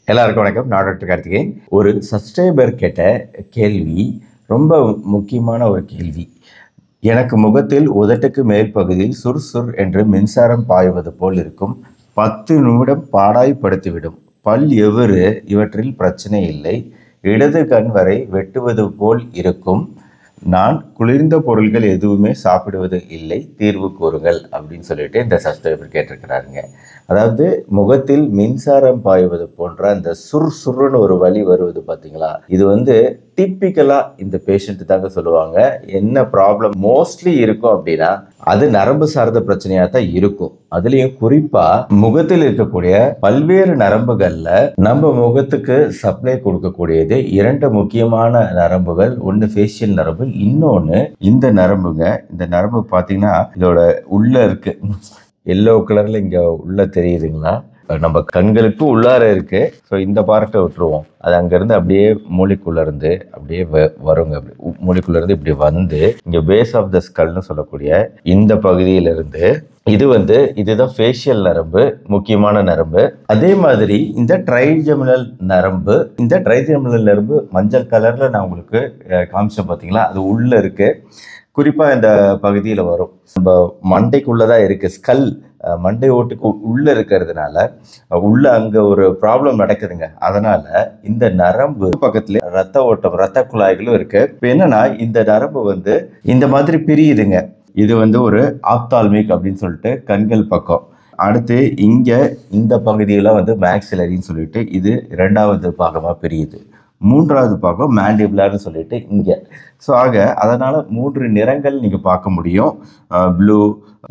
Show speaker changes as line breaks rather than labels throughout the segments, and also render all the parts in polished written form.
எல்லாருக்கும் வணக்கம். நான் டாக்டர் கார்த்திகேயன். ஒரு சப்ஸ்கிரைபர் கேட்ட கேள்வி ரொம்ப முக்கியமான ஒரு கேள்வி. எனக்கு முகத்தில் உதட்டுக்கு மேல் பகுதியில் சுர் என்று மின்சாரம் பாய்வது போல் இருக்கும். 10 நிமிடம் பாடாய்படுத்திவிடும். பல் எவறு இவற்றில் பிரச்சனை இல்லை. இடது கண் வரை வெட்டுவது போல் இருக்கும். நான் குளிர்ந்த பொருள்கள் எதுவுமே சாப்பிடுவது இல்லை, தீர்வு கூறுங்கள் அப்படின்னு சொல்லிட்டு இந்த சப்ஸ்கிரைபர் கேட்டிருக்கிறாருங்க. அதாவது முகத்தில் மின்சாரம் பாய்வது போன்ற அந்த சுருன்னு ஒரு வலி வருவது பார்த்தீங்களா, இது டிப்பிக்கலா இந்த பேஷண்ட் தாங்க சொல்லுவாங்க. என்ன ப்ராப்ளம் மோஸ்ட்லி இருக்கும் அப்படின்னா அது நரம்பு சார்ந்த பிரச்சனையா தான் இருக்கும். அதுலயும் குறிப்பா முகத்தில் இருக்கக்கூடிய பல்வேறு நரம்புகள்ல நம்ம முகத்துக்கு சப்ளை கொடுக்கக்கூடியது 2 முக்கியமான நரம்புகள். ஒன்னு ஃபேஷியல் நரம்பு, இன்னொன்னு இந்த நரம்புங்க. இந்த நரம்பு பாத்தீங்கன்னா இதோட உள்ள இருக்கு, எல்லோ கலர்ல இங்க உள்ள தெரியுதுங்களா, நம்ம கண்களுக்கு உள்ளார இருக்கு. ஸோ இந்த பார்ட்டை விட்டுருவோம். அது அங்கேருந்து அப்படியே மூளைக்குள்ள இருந்து அப்படியே வருங்க. அப்படி மூளைக்குள்ள இருந்து இப்படி வந்து இங்க பேஸ் ஆஃப் த ஸ்கல்னு சொல்லக்கூடிய இந்த பகுதியிலிருந்து இதுதான் ஃபேஷியல் நரம்பு, முக்கியமான நரம்பு. அதே மாதிரி இந்த ட்ரைஜெமினல் நரம்பு, இந்த ட்ரைஜெமினல் நரம்பு மஞ்சள் கலர்ல நான் உங்களுக்கு காமிச்சேன் பார்த்தீங்களா, அது உள்ள இருக்கு. குறிப்பா இந்த பகுதியில் வரும். நம்ம மண்டைக்குள்ளதான் இருக்கு. ஸ்கல் மண்டை ஓட்டுக்கு உள்ள இருக்கிறதுனால உள்ள அங்க ஒரு ப்ராப்ளம் நடக்குதுங்க. அதனால இந்த நரம்பு பக்கத்துல ரத்த ஓட்டம், ரத்த குழாய்களும் இருக்கு. இப்போ என்னன்னா இந்த நரம்பு இந்த மாதிரி பிரியுதுங்க. இது ஒரு ஆப்தால்மிக் அப்படின்னு சொல்லிட்டு கண்கள் பக்கம். அடுத்து இங்க இந்த பகுதியில மேக்ஸிலரின்னு சொல்லிட்டு இது 2வது பாகமா பிரியுது. 3வது பாகம் மேண்டிபுலர்னு சொல்லிட்டு இங்க. ஸோ அதனால 3 நிறங்கள் நீங்க பார்க்க முடியும். ப்ளூ,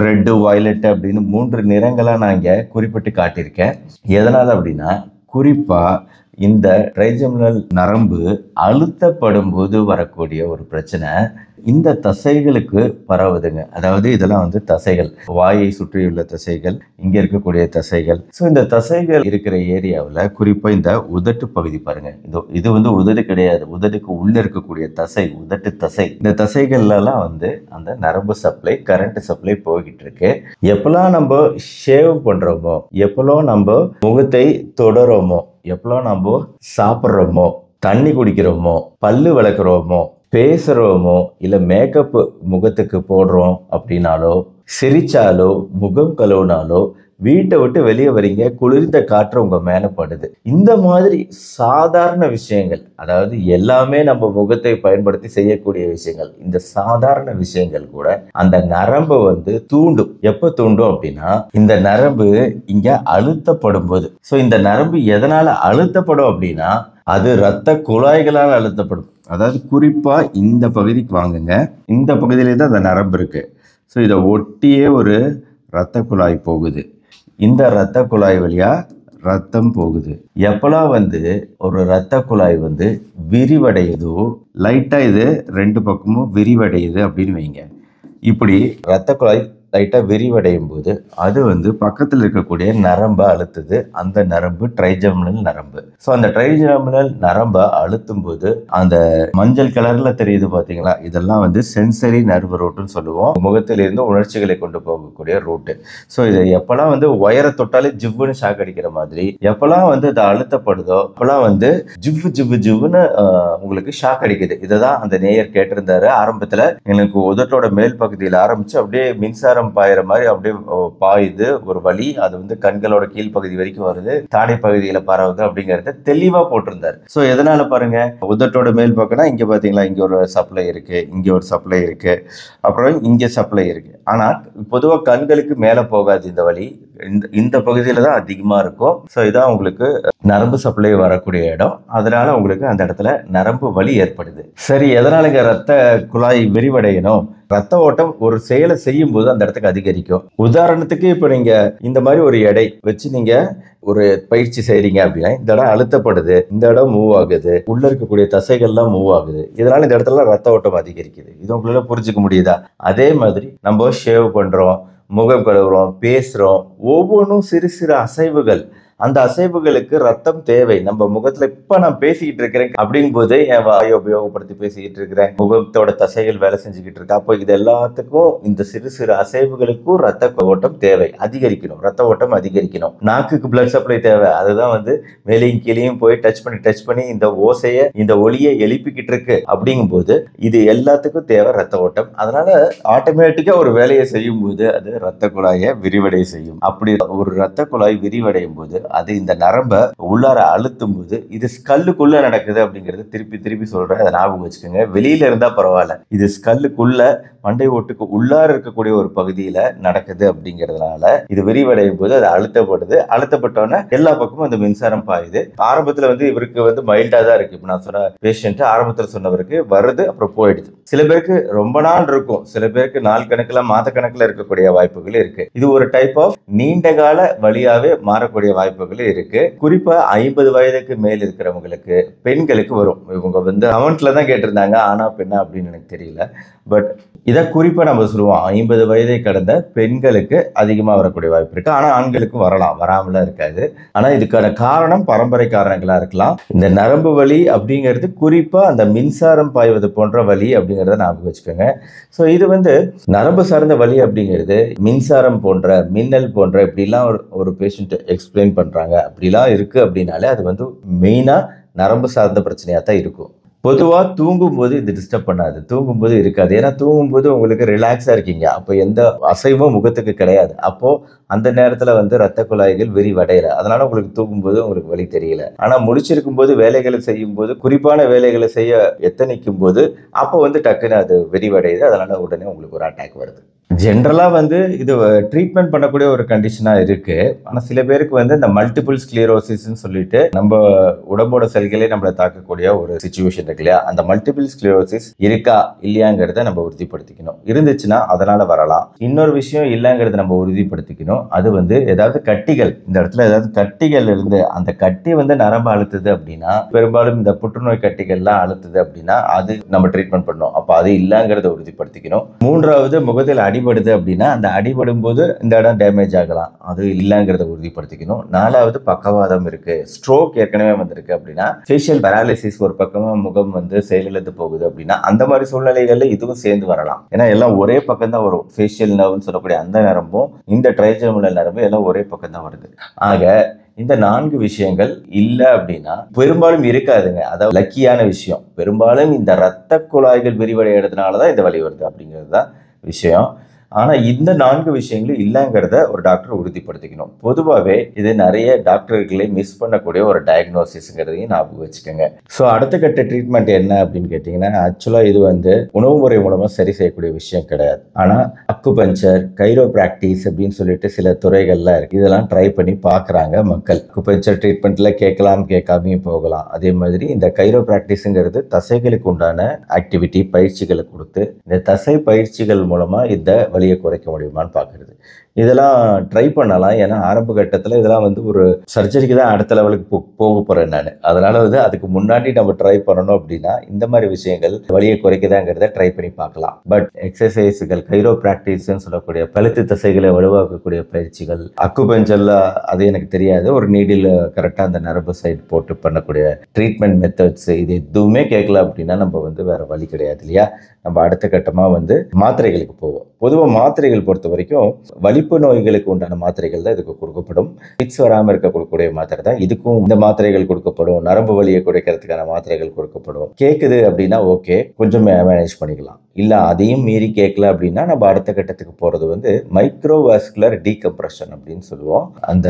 ரெட்டு, வயலட் அப்படின்னு 3 நிறங்களா நான் இங்க குறிப்பிட்டு காட்டியிருக்கேன். எதனால அப்படின்னா குறிப்பா இந்த ட்ரைஜெமினல் நரம்பு அழுத்தப்படும் போது வரக்கூடிய ஒரு பிரச்சனை இந்த தசைகளுக்கு பரவுதுங்க. அதாவது இதெல்லாம் தசைகள், வாயை சுற்றியுள்ள தசைகள், இங்க இருக்கக்கூடிய தசைகள். ஸோ இந்த தசைகள் இருக்கிற ஏரியாவில் குறிப்பா இந்த உதட்டு பகுதி பாருங்க. இது உதடு கிடையாது, உதடுக்கு உள்ள இருக்கக்கூடிய தசை, உதட்டு தசை. இந்த தசைகள்லாம் அந்த நரம்பு சப்ளை, கரண்ட் சப்ளை போய்கிட்டு இருக்கு. எப்பெல்லாம் நம்ம ஷேவ் பண்றோமோ, எப்பெல்லாம் நம்ம முகத்தை தொடரோமோ, எப்பெல்லாம் நம்ம சாப்பிட்றோமோ, தண்ணி குடிக்கிறோமோ, பல்லு விளக்குறோமோ, பேசுறோமோ, இல்ல மேக்கப் முகத்துக்கு போடுறோம் அப்படின்னாலோ, சிரிச்சாலோ, முகம் கழுவினாலோ, வீட்டை விட்டு வெளியே வரீங்க, குளிர்ந்த காற்று உங்க மேல படுது. இந்த மாதிரி சாதாரண விஷயங்கள், அதாவது எல்லாமே நம்ம முகத்தை பயன்படுத்தி செய்யக்கூடிய விஷயங்கள், இந்த சாதாரண விஷயங்கள் கூட அந்த நரம்பு தூண்டும். எப்ப தூண்டும் அப்படின்னா இந்த நரம்பு இங்க அழுத்தப்படும் போது. ஸோ இந்த நரம்பு எதனால அழுத்தப்படும் அப்படின்னா அது இரத்த குழாய்களால் அழுத்தப்படும். அதாவது குறிப்பா இந்த பகுதிக்கு வாங்குங்க. இந்த பகுதியிலே தான் அந்த நரம்பு இருக்கு. ஸோ இதை ஒட்டியே ஒரு இரத்த குழாய் போகுது. இந்த இரத்த குழாய் வழியா ரத்தம் போகுது. எப்பெல்லாம் ஒரு இரத்த குழாய் விரிவடையுதோ, லைட்டா இது 2 பக்கமும் விரிவடையுது அப்படின்னு வைங்க. இப்படி இரத்த குழாய் லைட்டா விரிவடையும் போது அது பக்கத்தில் இருக்கக்கூடிய நரம்பை அழுத்துது. அந்த நரம்பு ட்ரைஜெமினல் நரம்பு. ஸோ அந்த ட்ரைஜெமினல் நரம்பை அழுத்தும் போது அந்த மஞ்சள் கலர்ல தெரியுது பாத்தீங்களா, இதெல்லாம் சென்சரி நர்வ் ரூட்னு சொல்லுவோம். முகத்திலிருந்து உணர்ச்சிகளை கொண்டு போகக்கூடிய ரூட்டு. ஸோ இதை எப்பெல்லாம் ஒயரை தொட்டாலே ஜிவ்வுன்னு ஷாக் அடிக்கிற மாதிரி, எப்பெல்லாம் அது அழுத்தப்படுதோ அப்பெல்லாம் ஜிவ்வு ஜிவ்வு ஜிவ்வுன்னு உங்களுக்கு ஷாக் அடிக்குது. இதைதான் அந்த நேயர் கேட்டிருந்தாரு. ஆரம்பத்துல எனக்கு உதட்டோட மேல் பகுதியில் ஆரம்பிச்சு அப்படியே மின்சாரம் பாயிற மாதிரி அப்படியே பாயுது ஒரு வலி. அது கண்களோட கீழ்ப்பகுதி வரைக்கும் வருது, தாடை பகுதியில பரவுது அப்படிங்கறத தெளிவா போட்டிருந்தாரு. சோ எதனால பாருங்க, உதட்டோட மேல் பக்கம்னா இங்க பாத்தீங்களா, இங்க ஒரு சப்ளை இருக்கு, இங்க ஒரு சப்ளை இருக்கு, அப்புறம் இங்க சப்ளை இருக்கு. ஆனா பொதுவா கண்களுக்கு மேல போகாது இந்த வலி, இந்த பகுதியில தான் அதிகமா இருக்கும். ஸோ இதான் உங்களுக்கு நரம்பு சப்ளை வரக்கூடிய இடம். அதனால உங்களுக்கு அந்த இடத்துல நரம்பு வலி ஏற்படுது. சரி, எதனால இங்க ரத்த குழாய் விரிவடையணும்? ரத்த ஓட்டம் ஒரு செயலை செய்யும் போது அந்த இடத்துக்கு அதிகரிக்கும். உதாரணத்துக்கு இப்ப நீங்க இந்த மாதிரி ஒரு எடை வச்சு நீங்க ஒரு பயிற்சி செய்றீங்க அப்படின்னா இந்த இடம் அழுத்தப்படுது, இந்த இடம் மூவ் ஆகுது, உள்ள இருக்கக்கூடிய தசைகள்லாம் மூவ் ஆகுது. இதனால இந்த இடத்துல ரத்த ஓட்டம் அதிகரிக்குது. இது உங்களால புரிஞ்சுக்க முடியுதா? அதே மாதிரி நம்ம ஷேவ் பண்றோம், முகம் கழுவுறோம், பேசுறோம், ஒவ்வொன்றும் சிறு சிறு அசைவுகள். அந்த அசைவுகளுக்கு ரத்தம் தேவை. நம்ம முகத்துல இப்ப நான் பேசிக்கிட்டு இருக்கிறேன் அப்படிங்கும் போது என் வாயை உபயோகப்படுத்தி பேசிக்கிட்டு இருக்கிறேன், முகத்தோட தசைகள் வேலை செஞ்சுக்கிட்டு இருக்கு. அப்போ இது எல்லாத்துக்கும் இந்த சிறு சிறு அசைவுகளுக்கும் ரத்த ஓட்டம் தேவை, அதிகரிக்கணும், ரத்த ஓட்டம் அதிகரிக்கணும். நாக்குக்கு பிளட் சப்ளை தேவை, அதுதான் மேலையும் கீழையும் போய் டச் பண்ணி இந்த ஓசையை இந்த ஒளியை எழுப்பிக்கிட்டு இருக்கு. அப்படிங்கும் போது இது எல்லாத்துக்கும் தேவை ரத்த ஓட்டம். அதனால ஆட்டோமேட்டிக்கா ஒரு வேலையை செய்யும் போது அது ரத்த குழாயை விரிவடை செய்யும். அப்படி ஒரு ரத்த குழாய் விரிவடையும் போது அது இந்த நரம்பை உள்ளார அழுத்தும் போது இது ஸ்கல்லுக்குள்ள நடக்குது அப்படிங்கறது திருப்பி திருப்பி சொல்றேன், அதை ஞாபகம் வச்சுக்கோங்க. வெளியில இருந்தா பரவாயில்ல, இது ஸ்கல்லுக்குள்ள மண்டை ஓட்டுக்கு உள்ளார இருக்கக்கூடிய ஒரு பகுதியில நடக்குது. அப்படிங்கிறதுனால இது விரிவடையும் போது அது அழுத்தப்பட்டோன்னா எல்லா பக்கமும் அந்த மின்சாரம் பாயுது. ஆரம்பத்துல இவருக்கு மைல்டா தான் இருக்கு. இப்ப நான் சொன்ன பேஷண்ட் ஆரம்பத்துல சொன்னவருக்கு வருது, அப்புறம் போயிடுது. சில பேருக்கு ரொம்ப நாள் இருக்கும், சில பேருக்கு நாள் கணக்குல மாத கணக்குல இருக்கக்கூடிய வாய்ப்புகள் இருக்கு. இது ஒரு டைப் ஆஃப் நீண்ட கால வழியாவே மாறக்கூடிய வாய்ப்புகள் இருக்கு. குறிப்பா 50 வயதுக்கு மேல் இருக்கிறவங்களுக்கு, பெண்களுக்கு வரும். இவங்க கமெண்ட்ல தான் கேட்டிருந்தாங்க, ஆனா பெண்ணா அப்படின்னு எனக்கு தெரியல. பட் இதை குறிப்பா நம்ம சொல்லுவோம், 50 வயதை கடந்த பெண்களுக்கு அதிகமா வரக்கூடிய வாய்ப்பு இருக்கு. ஆனா ஆண்களுக்கும் வரலாம், வராமல இருக்காது. ஆனா இதுக்கான காரணம் பரம்பரை காரணங்களா இருக்கலாம். இந்த நரம்பு வலி அப்படிங்கிறது குறிப்பா அந்த மின்சாரம் பாய்வது போன்ற வலி அப்படிங்கிறத ஞாபகம் வச்சுக்கோங்க. ஸோ இது நரம்பு சார்ந்த வலி அப்படிங்கிறது மின்சாரம் போன்ற, மின்னல் போன்ற இப்படிலாம் ஒரு பேஷண்ட் எக்ஸ்பிளைன் பண்றாங்க. அப்படிலாம் இருக்கு அப்படின்னாலே அது மெயினா நரம்பு சார்ந்த பிரச்சனையா தான் இருக்கும். பொதுவாக தூங்கும்போது இது டிஸ்டர்ப் பண்ணாது, தூங்கும்போது இருக்காது. ஏன்னா தூங்கும்போது உங்களுக்கு ரிலாக்ஸாக இருக்கீங்க, அப்போ எந்த அசைவும் முகத்துக்கு கிடையாது. அப்போது அந்த நேரத்தில் ரத்த குழாய்கள் விரிவடையலை, அதனால உங்களுக்கு தூங்கும்போது உங்களுக்கு வலி தெரியல. ஆனால் முடிச்சிருக்கும் போது வேலைகளை செய்யும் போது, குறிப்பான வேலைகளை செய்ய எத்தனைக்கும் போது அப்போ டக்குன்னு அது விரிவடையுது. அதனால உடனே உங்களுக்கு ஒரு அட்டாக் வருது. ஜென்ரலாக இது ட்ரீட்மெண்ட் பண்ணக்கூடிய ஒரு கண்டிஷனாக இருக்கு. ஆனால் சில பேருக்கு இந்த மல்டிபிள் ஸ்க்ளீரோசிஸ்ன்னு சொல்லிட்டு நம்ம உடம்போட செல்களே நம்மளை தாக்கக்கூடிய ஒரு சிச்சுவேஷன் இருக்கு இல்லையா, அந்த மல்டிபிள் ஸ்க்ளீரோசிஸ் இருக்கா இல்லையாங்கிறத நம்ம உறுதிப்படுத்திக்கணும். இருந்துச்சுன்னா அதனால வரலாம். இன்னொரு விஷயம் இல்லைங்கிறத நம்ம உறுதிப்படுத்திக்கணும். அது ஏதாவது கட்டிகள், இந்த இடத்துல ஏதாவது கட்டிகள் இருந்து அந்த கட்டி நரம்பு அழுத்துது அப்படின்னா, பெரும்பாலும் இந்த புற்றுநோய் கட்டிகள்லாம் அழுத்துது அப்படின்னா அது நம்ம ட்ரீட்மெண்ட் பண்ணணும். அப்போ அது இல்லைங்கிறத உறுதிப்படுத்திக்கணும். மூன்றாவது, முகத்தில் அடிபடுது அப்படின்னா அந்த அடிபடும் போது இந்த இடம் டேமேஜ் ஆகலாம், அது இல்லைங்கிறத உறுதிப்படுத்திக்கணும். நாலாவது, பக்கவாதம் இருக்கு, ஸ்ட்ரோக் ஏற்கனவே வந்திருக்கு அப்படின்னா, ஃபேஷியல் பேராலிசிஸ், ஒரு பக்கமா முகம் செயலிழந்து போகுது அப்படின்னா, அந்த மாதிரி சூழ்நிலைகள்ல இதுவும் சேர்ந்து வரலாம். ஏன்னா எல்லாம் ஒரே பக்கம் தான் வரும். ஃபேஷியல் நர்வ்னு சொல்லக்கூடிய அந்த நரம்பும் இந்த ட்ரைஜெமினல் நரம்பு எல்லாம் ஒரே பக்கம் தான் வருது. ஆக இந்த 4 விஷயங்கள் இல்லை அப்படின்னா பெரும்பாலும் இருக்காதுங்க. அதாவது லக்கியான விஷயம், பெரும்பாலும் இந்த இரத்த குழாய்கள் விரிவடைகிறதுனால தான் இந்த வலி வருது அப்படிங்கிறது தான் விஷயம். ஆனால் இந்த 4 விஷயங்களும் இல்லைங்கிறத ஒரு டாக்டர் உறுதிப்படுத்திக்கணும். பொதுவாகவே இது நிறைய டாக்டர்களை மிஸ் பண்ணக்கூடிய ஒரு டயக்னோசிஸ்ங்கிறதையும் ஞாபகம் வச்சுக்கோங்க. ஸோ அடுத்த கட்ட ட்ரீட்மெண்ட் என்ன அப்படின்னு கேட்டிங்கன்னா, ஆக்சுவலாக இது உணவு முறை மூலமாக சரி செய்யக்கூடிய விஷயம் கிடையாது. ஆனால் அக்குபஞ்சர், கைரோபிராக்டிஸ் அப்படின்னு சொல்லிட்டு சில துறைகள்லாம் இருக்குது. இதெல்லாம் ட்ரை பண்ணி பார்க்குறாங்க மக்கள். அக்குபஞ்சர் ட்ரீட்மெண்ட்டில் கேட்காமையும் போகலாம். அதே மாதிரி இந்த கைரோபிராக்டிஸுங்கிறது தசைகளுக்கு உண்டான ஆக்டிவிட்டி, பயிற்சிகளை கொடுத்து இந்த தசை பயிற்சிகள் மூலமாக இந்த வலியை குறைக்க முடியுமான்னு பார்க்குறது. இதெல்லாம் ட்ரை பண்ணலாம். ஏன்னா ஆரம்ப கட்டத்தில் இதெல்லாம் ஒரு சர்ஜரிக்கு தான் அடுத்த லெவலுக்கு போக போகிறேன் நான். அதனால அதுக்கு முன்னாடி நம்ம ட்ரை பண்ணணும் அப்படின்னா இந்த மாதிரி விஷயங்கள் வலியை குறைக்குதாங்கிறத ட்ரை பண்ணி பார்க்கலாம். பட் எக்ஸசைஸுகள், கைரோபிராக்டிஸ்ன்னு சொல்லக்கூடிய கழுத்து தசைகளை வலுவாக்கக்கூடிய பயிற்சிகள், அக்குபஞ்சர்ல அது எனக்கு தெரியாது, ஒரு நீடில் கரெக்டாக அந்த நரம்பு சைடு போட்டு பண்ணக்கூடிய ட்ரீட்மெண்ட் மெத்தட்ஸ், இது எதுவுமே கேட்கல அப்படின்னா நம்ம வேற வழி கிடையாது இல்லையா. நம்ம அடுத்த கட்டமாக மாத்திரைகளுக்கு போவோம். பொதுவாக மாத்திரைகள் பொறுத்த வரைக்கும் வலிப்பு நோய்களுக்கு உண்டான மாத்திரைகள் தான் இதுக்கு கொடுக்கப்படும். ஃபிட்ஸ் வராமல் இருக்க கொடுக்கக்கூடிய மாத்திரை தான் இதுக்கும் இந்த மாத்திரைகள் கொடுக்கப்படும். நரம்பு வலியை குறைக்கிறதுக்கான மாத்திரைகள் கொடுக்கப்படும். கேட்குது அப்படின்னா ஓகே, கொஞ்சம் மேனேஜ் பண்ணிக்கலாம். இல்லை அதையும் மீறி கேட்கல அப்படின்னா நம்ம அடுத்த கட்டத்துக்கு போகிறது மைக்ரோவாஸ்குலர் டீகம்ப்ரெஷன் அப்படின்னு சொல்லுவோம். அந்த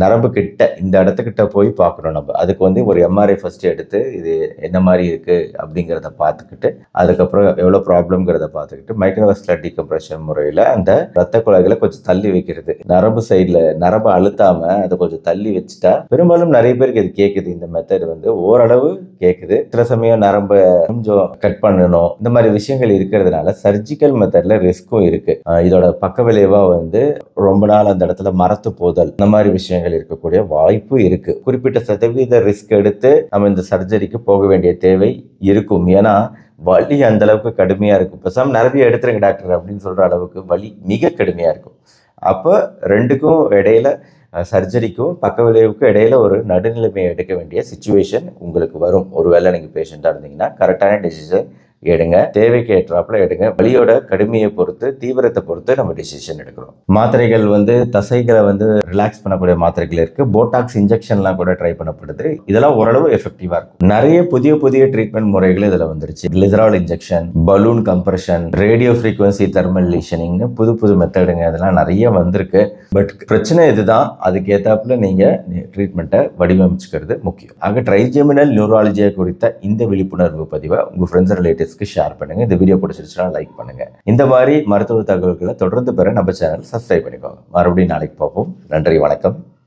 நரம்பு கிட்ட, இந்த இடத்துக்கிட்ட போய் பார்க்கணும் நம்ம. அதுக்கு ஒரு எம்ஆர்ஐ ஃபர்ஸ்ட் எடுத்து இது என்ன மாதிரி இருக்கு அப்படிங்கிறத பார்த்துக்கிட்டு, அதுக்கப்புறம் எவ்வளோ ப்ராப்ளம்ங்கிறத பார்த்துக்கிட்டு மைக்ரோவாஸ்குலர் டீகம்ப்ரெஷன் முறையில் அந்த ரத்த குழாய்களை கொஞ்சம் தள்ளி வைக்கிறது. நரம்பு சைடில் நரம்பு அழுத்தாம அதை கொஞ்சம் தள்ளி வச்சுட்டா பெரும்பாலும் நிறைய பேருக்கு இது கேட்குது. இந்த மெத்தட் ஓரளவு கேட்குது. சில சமயம் நரம்பை கொஞ்சம் கட் பண்ணணும், இந்த மாதிரி விஷயங்கள் இருக்கிறதுனால சர்ஜிக்கல் மெத்தட்ல ரிஸ்க்கும் இருக்கு. இதோட பக்க விளைவா ரொம்ப நாள் அந்த இடத்துல மரத்து போதல், இந்த மாதிரி விஷயங்கள் இருக்கக்கூடிய வாய்ப்பு இருக்கு. குறிப்பிட்ட சதவீத ரிஸ்க் எடுத்து நம்ம இந்த சர்ஜரிக்கு போக வேண்டிய தேவை இருக்கும். ஏன்னா வலி அந்த அளவுக்கு கடுமையா இருக்கும். பேசாம நரம்பியை எடுத்துருங்க டாக்டர் அப்படின்னு சொல்ற அளவுக்கு வலி மிக கடுமையா இருக்கும். அப்போ ரெண்டுக்கும் இடையில சர்ஜரிக்கும் பக்க விளைவுக்கும் இடையில ஒரு நடுநிலைமையை எடுக்க வேண்டிய சிச்சுவேஷன் உங்களுக்கு வரும். ஒருவேளை நீங்கள் பேஷண்ட்டாக இருந்தீங்கன்னா கரெக்டான டிசிஷன் எடுங்க, தேவைக்கு ஏற்றாப்புல எடுங்க. வலியோட கடுமையை பொறுத்து, தீவிரத்தை பொறுத்து நம்ம டிசிஷன் எடுக்கிறோம். மாத்திரைகள் தசைகளை ரிலாக்ஸ் பண்ணக்கூடிய மாத்திரைகள் இருக்கு. போட்டாக்ஸ் இன்ஜெக்ஷன்லாம் கூட ட்ரை பண்ணப்படுது. இதெல்லாம் ஓரளவு எஃபெக்டிவா இருக்கும். நிறைய புதிய ட்ரீட்மெண்ட் முறைகள் இதுல வந்துருச்சு. Glycerol injection, balloon compression, radio frequency thermal lesioning, புது மெத்தடுங்க இதெல்லாம் நிறைய வந்திருக்கு. பட் பிரச்சனை இதுதான், அதுக்கு ஏத்தாப்புல நீங்க ட்ரீட்மெண்ட்டை வடிவமைச்சுக்கிறது முக்கியம். ஆக ட்ரைஜெமினல் நியூராலஜியை குறித்த இந்த விழிப்புணர்வு பதிவை உங்க ஃப்ரெண்ட்ஸ் ரிலேட்டிவ்ஸ்க்கு ஷேர் பண்ணுங்க. இந்த வீடியோ பிடிச்சிருச்சுன்னா லைக் பண்ணுங்க. இந்த மாதிரி மருத்துவ தகவல்களை தொடர்ந்து பெற நம்ம சேனல் சப்ஸ்கிரைப் பண்ணிக்கோங்க. மறுபடியும் நாளைக்கு பார்ப்போம். நன்றி, வணக்கம்.